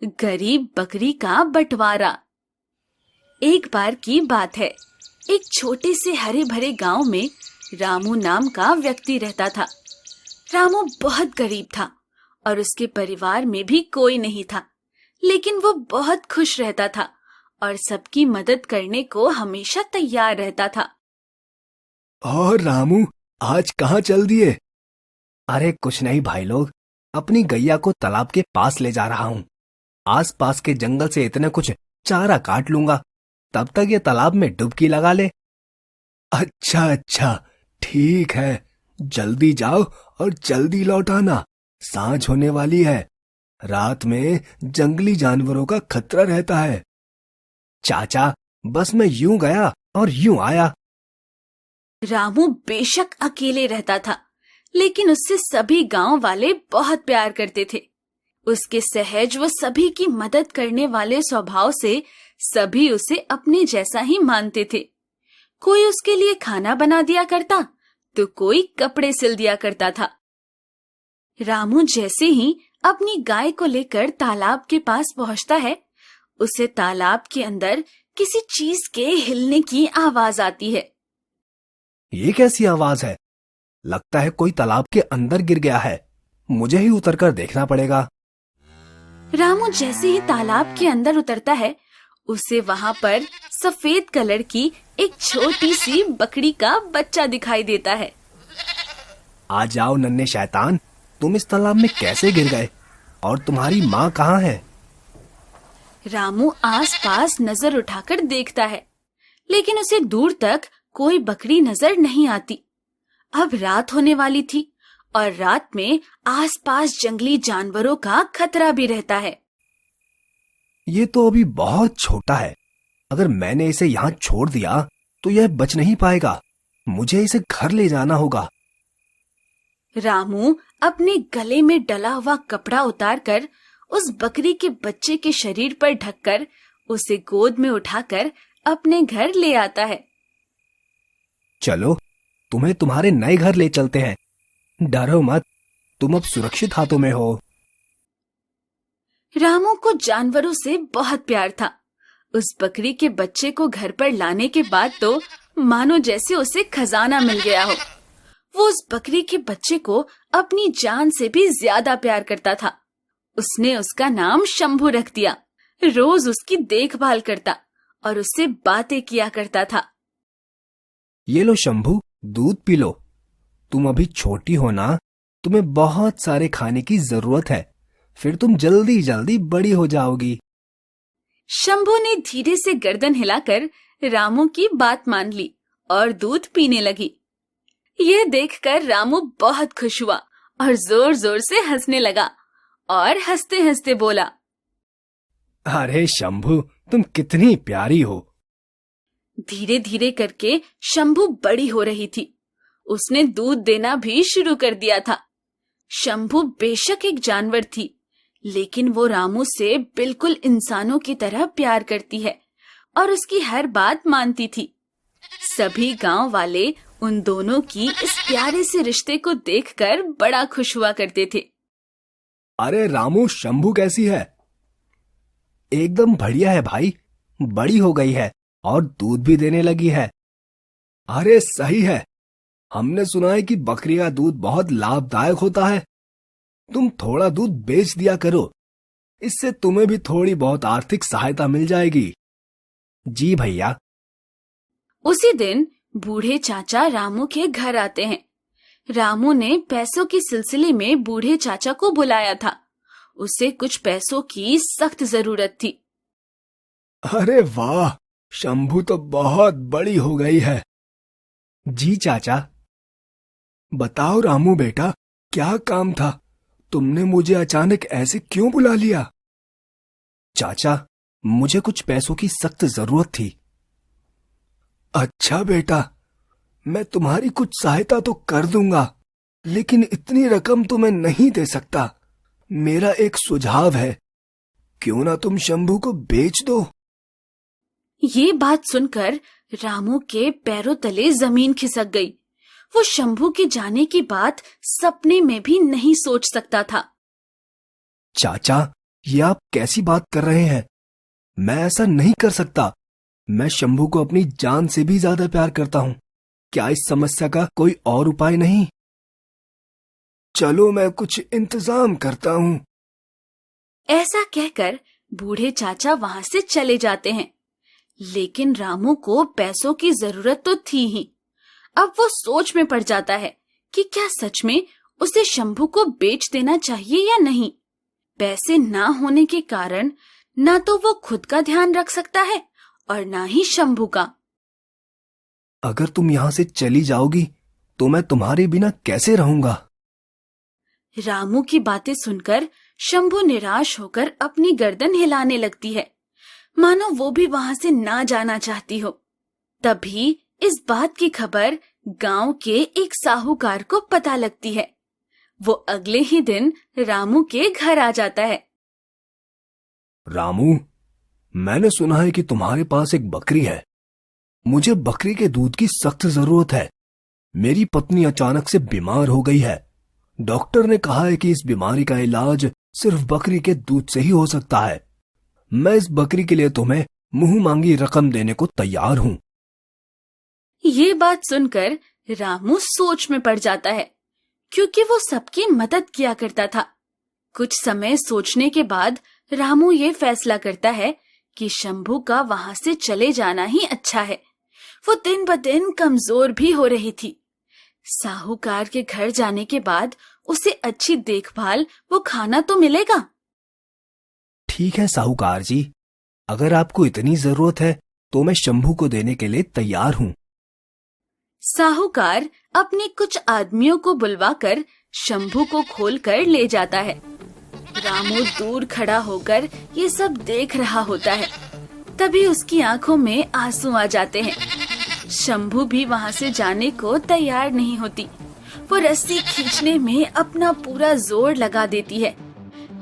गरीब बकरी का बंटवारा। एक बार की बात है, एक छोटे से हरे भरे गांव में रामू नाम का व्यक्ति रहता था। रामू बहुत गरीब था और उसके परिवार में भी कोई नहीं था, लेकिन वो बहुत खुश रहता था और सबकी मदद करने को हमेशा तैयार रहता था। और रामू, आज कहाँ चल दिए? अरे कुछ नहीं भाई लोग, अपनी गैया को तालाब के पास ले जा रहा हूँ। आसपास के जंगल से इतने कुछ चारा काट लूंगा, तब तक ये तालाब में डुबकी लगा ले। अच्छा अच्छा, ठीक है, जल्दी जाओ और जल्दी लौट आना, सांझ होने वाली है। रात में जंगली जानवरों का खतरा रहता है। चाचा, बस मैं यूं गया और यूं आया। रामू बेशक अकेले रहता था, लेकिन उससे सभी गांव वाले बहुत प्यार करते थे। उसके सहज व सभी की मदद करने वाले स्वभाव से सभी उसे अपने जैसा ही मानते थे। कोई उसके लिए खाना बना दिया करता तो कोई कपड़े सिल दिया करता था। रामू जैसे ही अपनी गाय को लेकर तालाब के पास पहुंचता है, उसे तालाब के अंदर किसी चीज के हिलने की आवाज आती है। ये कैसी आवाज है? लगता है कोई तालाब के अंदर गिर गया है। मुझे ही उतरकर देखना पड़ेगा। रामू जैसे ही तालाब के अंदर उतरता है, उसे वहां पर सफेद कलर की एक छोटी सी बकरी का बच्चा दिखाई देता है। आ जाओ नन्हे शैतान, तुम इस तालाब में कैसे गिर गए? और तुम्हारी माँ कहाँ है? रामू आसपास नजर उठाकर देखता है, लेकिन उसे दूर तक कोई बकरी नजर नहीं आती। अब रात होने वाली थी और रात में आसपास जंगली जानवरों का खतरा भी रहता है। ये तो अभी बहुत छोटा है। अगर मैंने इसे यहाँ छोड़ दिया तो यह बच नहीं पाएगा। मुझे इसे घर ले जाना होगा। रामू अपने गले में डला हुआ कपड़ा उतारकर उस बकरी के बच्चे के शरीर पर ढककर उसे गोद में उठाकर अपने घर ले आता है। चलो, तुम्हें तुम्हारे नए घर ले चलते हैं। डरो मत, तुम अब सुरक्षित हाथों में हो। रामू को जानवरों से बहुत प्यार था। उस बकरी के बच्चे को घर पर लाने के बाद तो मानो जैसे उसे खजाना मिल गया हो। वो उस बकरी के बच्चे को अपनी जान से भी ज्यादा प्यार करता था। उसने उसका नाम शंभू रख दिया। रोज उसकी देखभाल करता और उससे बातें किया करता था। ये लो शंभू, दूध पी लो। तुम अभी छोटी हो ना, तुम्हें बहुत सारे खाने की जरूरत है। फिर तुम जल्दी जल्दी बड़ी हो जाओगी। शंभू ने धीरे से गर्दन हिलाकर रामू की बात मान ली और दूध पीने लगी। यह देखकर रामू बहुत खुश हुआ और जोर जोर से हंसने लगा और हंसते हंसते बोला, अरे शंभू, तुम कितनी प्यारी हो। धीरे धीरे करके शंभू बड़ी हो रही थी। उसने दूध देना भी शुरू कर दिया था। शंभू बेशक एक जानवर थी, लेकिन वो रामू से बिल्कुल इंसानों की तरह प्यार करती है और उसकी हर बात मानती थी। सभी गांव वाले उन दोनों की इस प्यारे से रिश्ते को देखकर बड़ा खुश हुआ करते थे। अरे रामू, शंभू कैसी है? एकदम बढ़िया है भाई, बड़ी हो गई है और दूध भी देने लगी है। अरे सही है, हमने सुना है कि बकरी का दूध बहुत लाभदायक होता है। तुम थोड़ा दूध बेच दिया करो, इससे तुम्हें भी थोड़ी बहुत आर्थिक सहायता मिल जाएगी। जी भैया। उसी दिन बूढ़े चाचा रामू के घर आते हैं। रामू ने पैसों के सिलसिले में बूढ़े चाचा को बुलाया था। उसे कुछ पैसों की सख्त जरूरत थी। अरे वाह, शंभू तो बहुत बड़ी हो गई है। जी चाचा। बताओ रामू बेटा, क्या काम था? तुमने मुझे अचानक ऐसे क्यों बुला लिया? चाचा, मुझे कुछ पैसों की सख्त जरूरत थी। अच्छा बेटा, मैं तुम्हारी कुछ सहायता तो कर दूंगा, लेकिन इतनी रकम तो मैं नहीं दे सकता। मेरा एक सुझाव है, क्यों ना तुम शंभू को बेच दो? ये बात सुनकर रामू के पैरों तले जमीन खिसक गई। वो शंभू के जाने की बात सपने में भी नहीं सोच सकता था। चाचा, ये आप कैसी बात कर रहे हैं? मैं ऐसा नहीं कर सकता। मैं शंभू को अपनी जान से भी ज्यादा प्यार करता हूँ। क्या इस समस्या का कोई और उपाय नहीं? चलो मैं कुछ इंतजाम करता हूँ। ऐसा कहकर बूढ़े चाचा वहां से चले जाते हैं। लेकिन रामू को पैसों की जरूरत तो थी ही। अब वो सोच में पड़ जाता है कि क्या सच में उसे शंभू को बेच देना चाहिए या नहीं। पैसे ना होने के कारण ना तो वो खुद का ध्यान रख सकता है और ना ही शंभू का। अगर तुम यहाँ से चली जाओगी तो मैं तुम्हारे बिना कैसे रहूंगा? रामू की बातें सुनकर शंभू निराश होकर अपनी गर्दन हिलाने लगती है, मानो वो भी वहां से ना जाना चाहती हो। तभी इस बात की खबर गांव के एक साहूकार को पता लगती है। वो अगले ही दिन रामू के घर आ जाता है। रामू, मैंने सुना है कि तुम्हारे पास एक बकरी है। मुझे बकरी के दूध की सख्त जरूरत है। मेरी पत्नी अचानक से बीमार हो गई है। डॉक्टर ने कहा है कि इस बीमारी का इलाज सिर्फ बकरी के दूध से ही हो सकता है। मैं इस बकरी के लिए तुम्हें मुंह मांगी रकम देने को तैयार हूँ। ये बात सुनकर रामू सोच में पड़ जाता है, क्योंकि वो सबकी मदद किया करता था। कुछ समय सोचने के बाद रामू ये फैसला करता है कि शंभू का वहां से चले जाना ही अच्छा है। वो दिन ब दिन कमजोर भी हो रही थी। साहूकार के घर जाने के बाद उसे अच्छी देखभाल वो खाना तो मिलेगा। ठीक है साहूकार जी, अगर आपको इतनी जरूरत है तो मैं शंभू को देने के लिए तैयार हूँ। साहूकार अपने कुछ आदमियों को बुलवाकर शंभू को खोलकर ले जाता है। रामू दूर खड़ा होकर ये सब देख रहा होता है। तभी उसकी आंखों में आंसू आ जाते हैं। शंभू भी वहां से जाने को तैयार नहीं होती। वो रस्सी खींचने में अपना पूरा जोर लगा देती है,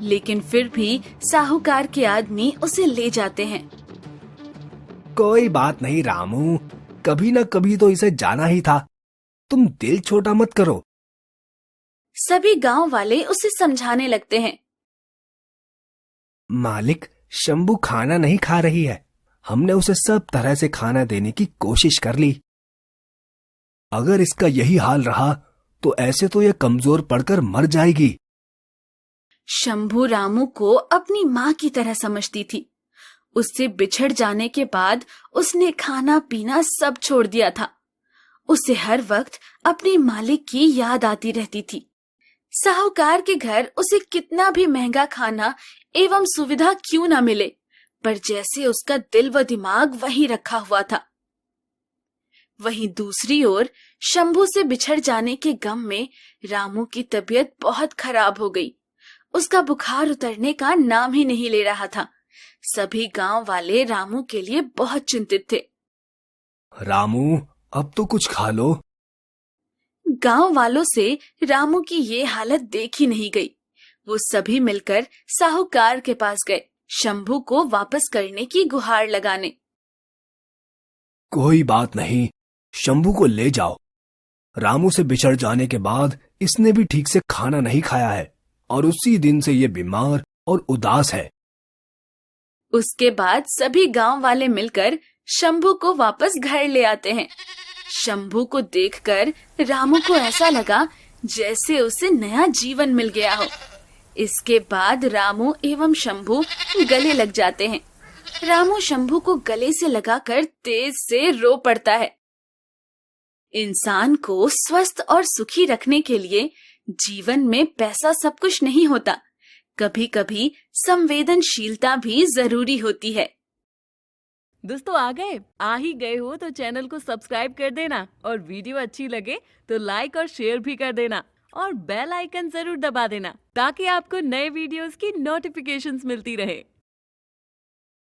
लेकिन फिर भी साहूकार के आदमी उसे ले जाते हैं। कोई बात नहीं रामू, कभी न कभी तो इसे जाना ही था। तुम दिल छोटा मत करो। सभी गांव वाले उसे समझाने लगते हैं। मालिक, शंभू खाना नहीं खा रही है। हमने उसे सब तरह से खाना देने की कोशिश कर ली। अगर इसका यही हाल रहा तो ऐसे तो यह कमजोर पड़कर मर जाएगी। शंभू रामू को अपनी माँ की तरह समझती थी। उससे बिछड़ जाने के बाद उसने खाना पीना सब छोड़ दिया था। उसे हर वक्त अपने मालिक की याद आती रहती थी। साहूकार के घर उसे कितना भी महंगा खाना एवं सुविधा क्यों न मिले, पर जैसे उसका दिल व दिमाग वहीं रखा हुआ था। वहीं दूसरी ओर शंभू से बिछड़ जाने के गम में रामू की तबीयत बहुत खराब हो गई। उसका बुखार उतरने का नाम ही नहीं ले रहा था। सभी गांव वाले रामू के लिए बहुत चिंतित थे। रामू, अब तो कुछ खा लो। गांव वालों से रामू की ये हालत देखी नहीं गई। वो सभी मिलकर साहूकार के पास गए, शंभू को वापस करने की गुहार लगाने। कोई बात नहीं, शंभू को ले जाओ। रामू से बिछड़ जाने के बाद इसने भी ठीक से खाना नहीं खाया है और उसी दिन से ये बीमार और उदास है। उसके बाद सभी गांव वाले मिलकर शंभू को वापस घर ले आते हैं। शंभू को देखकर रामू को ऐसा लगा जैसे उसे नया जीवन मिल गया हो। इसके बाद रामू एवं शंभू गले लग जाते हैं। रामू शंभू को गले से लगाकर तेज से रो पड़ता है। इंसान को स्वस्थ और सुखी रखने के लिए जीवन में पैसा सब कुछ नहीं होता। कभी कभी संवेदनशीलता भी जरूरी होती है। दोस्तों आ ही गए हो तो चैनल को सब्सक्राइब कर देना और वीडियो अच्छी लगे तो लाइक और शेयर भी कर देना और बेल आइकन जरूर दबा देना ताकि आपको नए वीडियोस की नोटिफिकेशंस मिलती रहे।